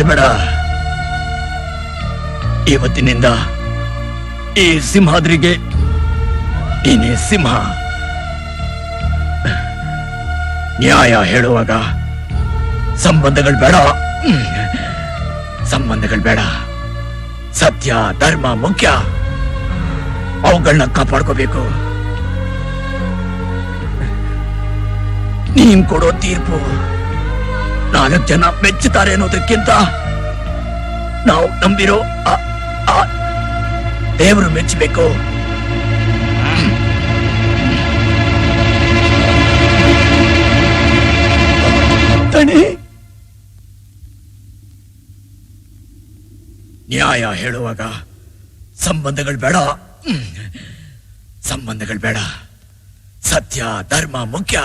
ಮಾಡಬೇಡ. ಇವತ್ತಿನಿಂದ ಈ ಸಿಂಹಾದ್ರಿಗೆ ನೀನೇ ಸಿಂಹ. ನ್ಯಾಯ ಹೇಳುವಾಗ ಸಂಬಂಧಗಳು ಬೇಡ, ಸಂಬಂಧಗಳು ಬೇಡ. ಸತ್ಯ ಧರ್ಮ ಮುಖ್ಯ, ಅವುಗಳನ್ನ ಕಾಪಾಡ್ಕೋಬೇಕು. ನೀನ್ ಕೊಡೋ ತೀರ್ಪು 4 ಜನ ಮೆಚ್ಚುತ್ತಾರೆ ಅನ್ನೋದಕ್ಕಿಂತ ನಾವು ನಂಬಿರೋ ಆ ದೇವರು ಮೆಚ್ಚಬೇಕು. ನ್ಯಾಯ ಹೇಳುವಾಗ ಸಂಬಂಧಗಳು ಬೇಡ, ಸಂಬಂಧಗಳು ಬೇಡ. ಸತ್ಯ ಧರ್ಮ ಮುಖ್ಯ.